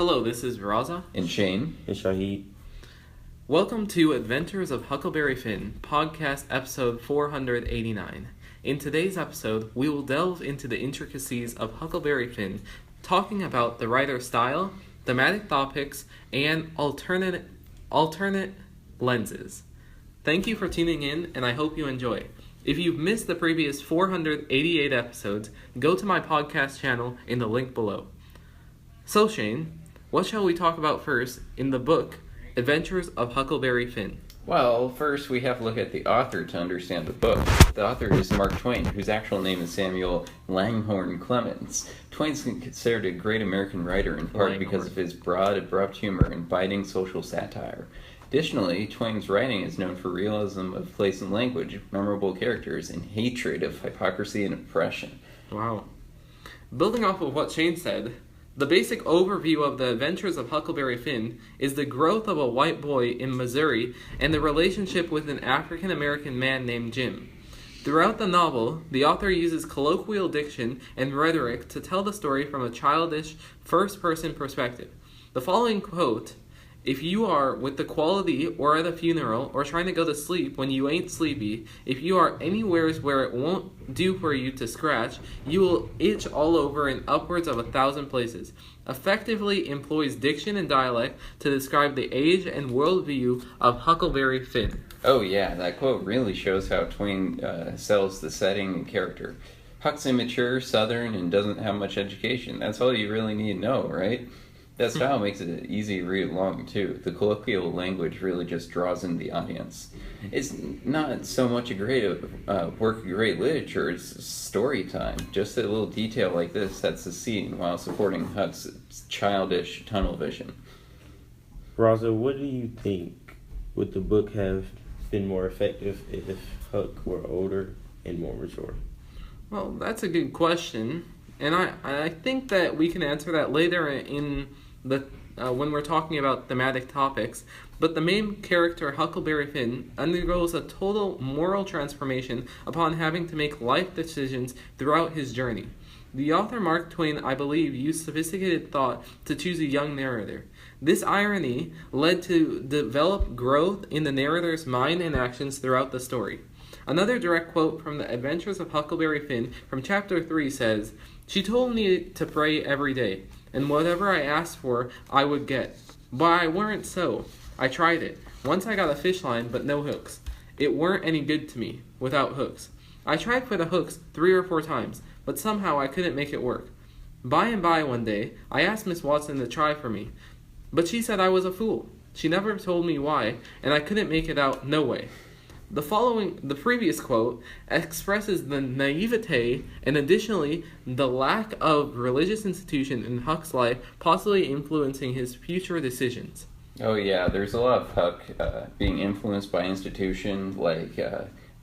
Hello, this is Raza. And Shane. And Shahid. Welcome to Adventures of Huckleberry Finn, podcast episode 489. In today's episode, we will delve into the intricacies of Huckleberry Finn, talking about the writer's style, thematic topics, and alternate lenses. Thank you for tuning in, and I hope you enjoy. If you've missed the previous 488 episodes, go to my podcast channel in the link below. So Shane, what shall we talk about first in the book, Adventures of Huckleberry Finn? Well, first we have to look at the author to understand the book. The author is Mark Twain, whose actual name is Samuel Langhorne Clemens. Twain's considered a great American writer in part because of his broad, abrupt humor and biting social satire. Additionally, Twain's writing is known for realism of place and language, memorable characters, and hatred of hypocrisy and oppression. Wow. Building off of what Shane said, the basic overview of the Adventures of Huckleberry Finn is the growth of a white boy in Missouri and the relationship with an African-American man named Jim. Throughout the novel, the author uses colloquial diction and rhetoric to tell the story from a childish, first-person perspective. The following quote, "If you are with the quality or at a funeral or trying to go to sleep when you ain't sleepy, if you are anywheres where it won't do for you to scratch, you will itch all over in upwards of 1,000 places," effectively employs diction and dialect to describe the age and worldview of Huckleberry Finn. Oh yeah, that quote really shows how Twain sells the setting and character. Huck's immature, southern, and doesn't have much education. That's all you really need to know, right? That style makes it easy to read along, too. The colloquial language really just draws in the audience. It's not so much a great work of great literature, it's story time. Just a little detail like this sets the scene while supporting Huck's childish tunnel vision. Raza, what do you think? Would the book have been more effective if Huck were older and more mature? Well, that's a good question, and I think that we can answer that later in the when we're talking about thematic topics. But the main character, Huckleberry Finn, undergoes a total moral transformation upon having to make life decisions throughout his journey. The author Mark Twain, I believe, used sophisticated thought to choose a young narrator. This irony led to develop growth in the narrator's mind and actions throughout the story. Another direct quote from the Adventures of Huckleberry Finn from Chapter 3 says, "She told me to pray every day, and whatever I asked for, I would get. But I weren't so. I tried it. Once I got a fish line, but no hooks. It weren't any good to me, without hooks. I tried for the hooks 3 or 4 times, but somehow I couldn't make it work. By and by one day, I asked Miss Watson to try for me, but she said I was a fool. She never told me why, and I couldn't make it out no way." The previous quote expresses the naivete and additionally the lack of religious institution in Huck's life, possibly influencing his future decisions. Oh yeah, there's a lot of Huck being influenced by institution like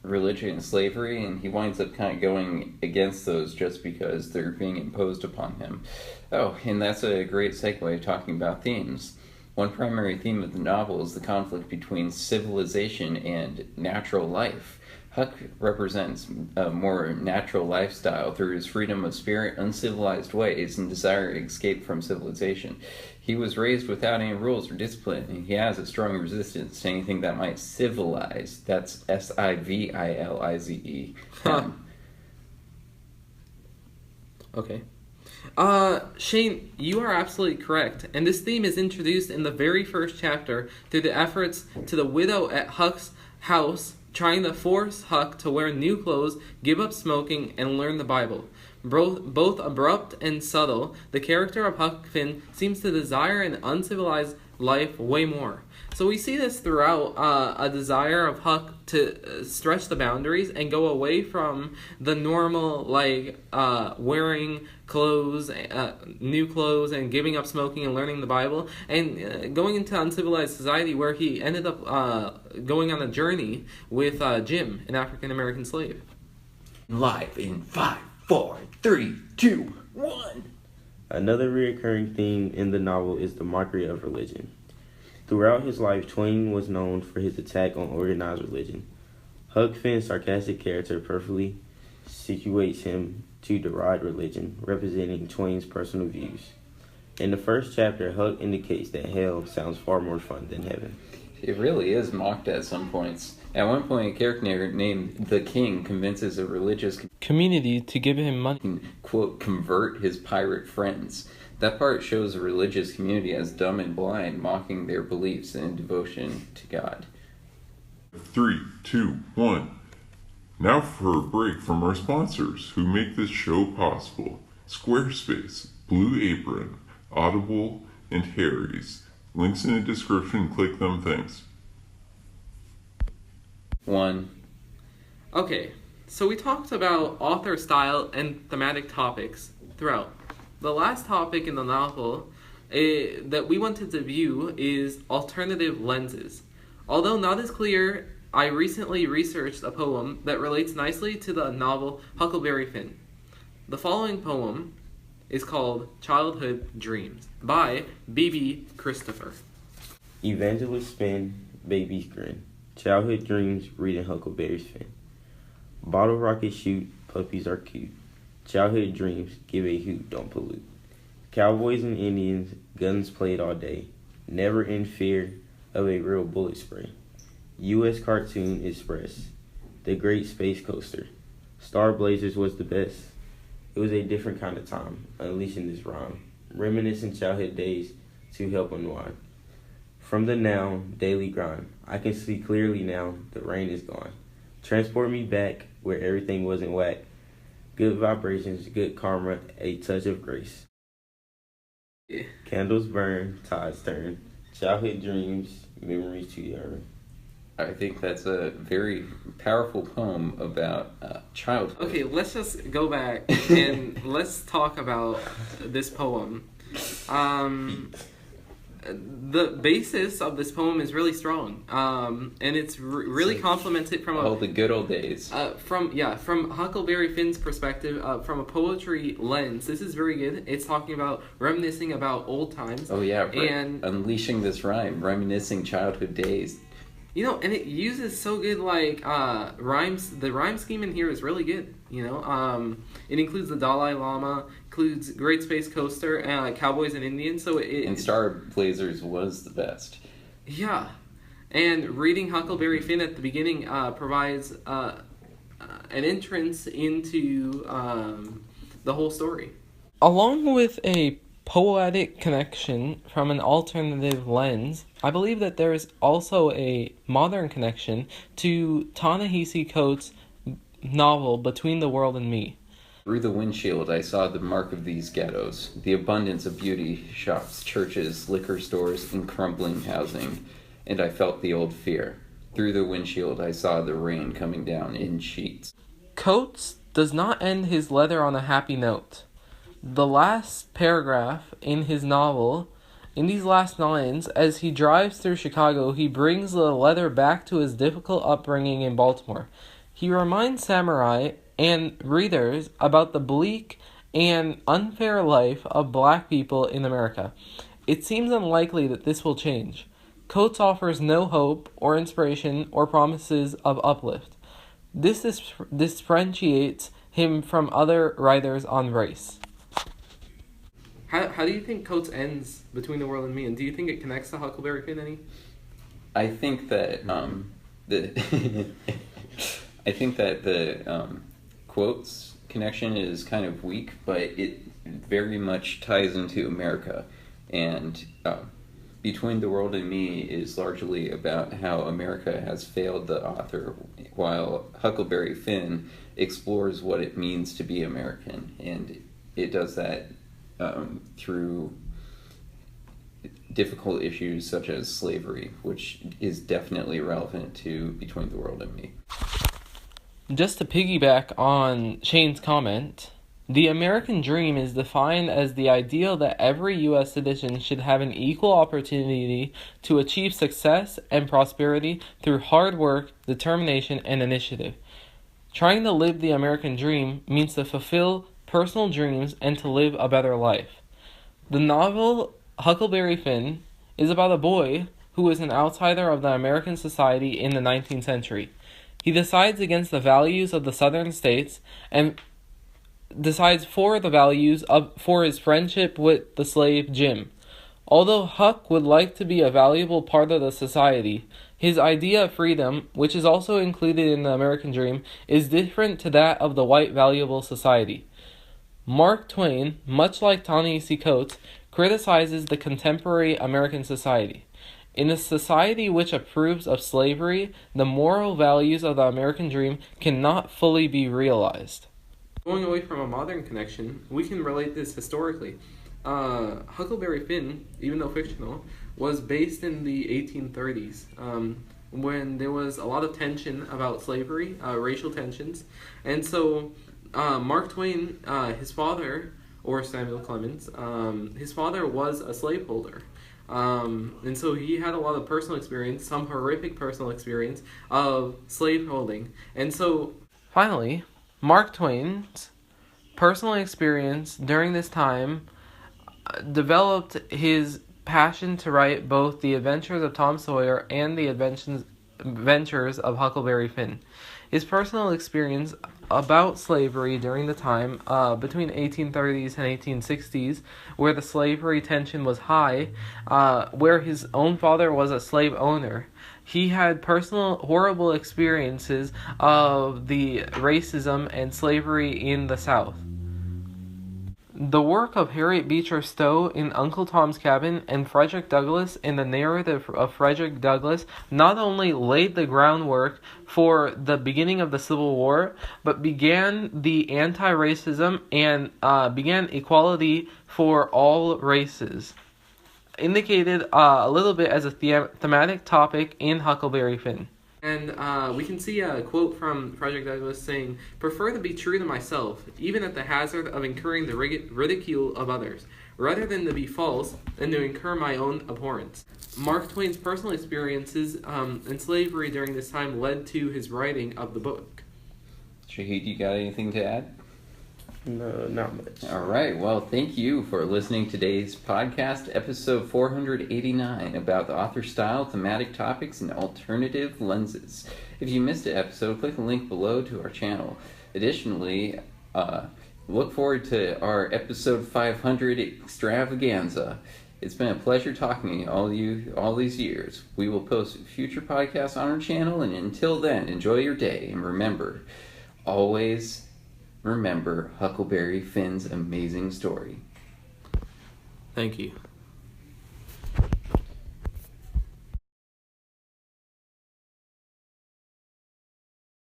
religion and slavery, and he winds up kind of going against those just because they're being imposed upon him. Oh, and that's a great segue talking about themes. One primary theme of the novel is the conflict between civilization and natural life. Huck represents a more natural lifestyle through his freedom of spirit, uncivilized ways, and desire to escape from civilization. He was raised without any rules or discipline, and he has a strong resistance to anything that might civilize. That's Sivilize. Okay. Shane, you are absolutely correct, and this theme is introduced in the very first chapter through the efforts to the widow at Huck's house trying to force Huck to wear new clothes, give up smoking, and learn the Bible. Both abrupt and subtle, the character of Huck Finn seems to desire an uncivilized life way more. So we see this throughout a desire of Huck to stretch the boundaries and go away from the normal, wearing clothes, new clothes, and giving up smoking and learning the Bible, and going into uncivilized society where he ended up going on a journey with Jim, an African-American slave. Live in 5, 4, 3, 2, 1. Another recurring theme in the novel is the mockery of religion. Throughout his life, Twain was known for his attack on organized religion. Huck Finn's sarcastic character perfectly situates him to deride religion, representing Twain's personal views. In the first chapter, Huck indicates that hell sounds far more fun than heaven. It really is mocked at some points. At one point, a character named the King convinces a religious community to give him money. Quote, convert his pirate friends. That part shows a religious community as dumb and blind, mocking their beliefs and devotion to God. 3, 2, 1. Now for a break from our sponsors who make this show possible. Squarespace, Blue Apron, Audible, and Harry's. Links in the description, click them, thanks. 1. Okay, so we talked about author style and thematic topics throughout. The last topic in the novel that we wanted to view is alternative lenses. Although not as clear, I recently researched a poem that relates nicely to the novel Huckleberry Finn. The following poem is called Childhood Dreams by B.B. Christopher. Evangelists spin, babies grin. Childhood dreams reading Huckleberry's Finn. Bottle rockets shoot, puppies are cute. Childhood dreams give a hoot, don't pollute. Cowboys and Indians, guns played all day. Never in fear of a real bullet spray. U.S. Cartoon Express, the great space coaster. Star Blazers was the best. It was a different kind of time, unleashing this rhyme. Reminiscing childhood days to help unwind. From the now, daily grind, I can see clearly now, the rain is gone. Transport me back where everything wasn't whack. Good vibrations, good karma, a touch of grace. Candles burn, tides turn. Childhood dreams, memories to yearn. I think that's a very powerful poem about childhood. Okay, let's just go back and let's talk about this poem. The basis of this poem is really strong, and it's really complemented from all the good old days. From Huckleberry Finn's perspective, from a poetry lens. This is very good. It's talking about reminiscing about old times. Oh yeah, and unleashing this rhyme, reminiscing childhood days. You know, and it uses so good rhymes. The rhyme scheme in here is really good. You know, it includes the Dalai Lama, includes Great Space Coaster, Cowboys and Indians. So and Star Blazers was the best. Yeah, and reading Huckleberry Finn at the beginning provides an entrance into the whole story, along with a poetic connection from an alternative lens. I believe that there is also a modern connection to Ta-Nehisi Coates' novel Between the World and Me. Through the windshield, I saw the mark of these ghettos, the abundance of beauty shops, churches, liquor stores, and crumbling housing, and I felt the old fear. Through the windshield, I saw the rain coming down in sheets. Coates does not end his letter on a happy note. The last paragraph in his novel, in these last lines, as he drives through Chicago, he brings the letter back to his difficult upbringing in Baltimore. He reminds samurai and readers about the bleak and unfair life of black people in America. It seems unlikely that this will change. Coates offers no hope or inspiration or promises of uplift. This differentiates him from other writers on race. How do you think Coates ends Between the World and Me, and do you think it connects to Huckleberry Finn any? I think that the quotes connection is kind of weak, but it very much ties into America, and Between the World and Me is largely about how America has failed the author, while Huckleberry Finn explores what it means to be American, and it does that through difficult issues such as slavery, which is definitely relevant to Between the World and Me. Just to piggyback on Shane's comment, the American dream is defined as the ideal that every U.S. citizen should have an equal opportunity to achieve success and prosperity through hard work, determination, and initiative. Trying to live the American dream means to fulfill personal dreams and to live a better life. The novel Huckleberry Finn is about a boy who is an outsider of the American society in the 19th century. He decides against the values of the southern states and decides for the values for his friendship with the slave Jim. Although Huck would like to be a valuable part of the society, his idea of freedom, which is also included in the American dream, is different to that of the white valuable society. Mark Twain, much like Ta-Nehisi Coates, criticizes the contemporary American society. In a society which approves of slavery, the moral values of the American dream cannot fully be realized. Going away from a modern connection, we can relate this historically. Huckleberry Finn, even though fictional, was based in the 1830s, when there was a lot of tension about slavery, racial tensions. And so Mark Twain, his father, or Samuel Clemens, his father was a slaveholder. And so he had a lot of personal experience, some horrific personal experience of slaveholding. And so, finally, Mark Twain's personal experience during this time developed his passion to write both the adventures of Tom Sawyer and the adventures of Huckleberry Finn. His personal experience about slavery during the time between 1830s and 1860s, where the slavery tension was high, where his own father was a slave owner. He had personal horrible experiences of the racism and slavery in the South. The work of Harriet Beecher Stowe in Uncle Tom's Cabin and Frederick Douglass in the narrative of Frederick Douglass not only laid the groundwork for the beginning of the Civil War, but began the anti-racism and began equality for all races. Indicated a little bit as a thematic topic in Huckleberry Finn. And we can see a quote from Frederick Douglass saying, "Prefer to be true to myself, even at the hazard of incurring the ridicule of others, rather than to be false and to incur my own abhorrence." Mark Twain's personal experiences in slavery during this time led to his writing of the book. Shahid, you got anything to add? No, not much. All right. Well, thank you for listening to today's podcast, episode 489, about the author's style, thematic topics, and alternative lenses. If you missed an episode, click the link below to our channel. Additionally, look forward to our episode 500 extravaganza. It's been a pleasure talking to you all these years. We will post future podcasts on our channel, and until then, enjoy your day, and remember, always remember Huckleberry Finn's amazing story. Thank you.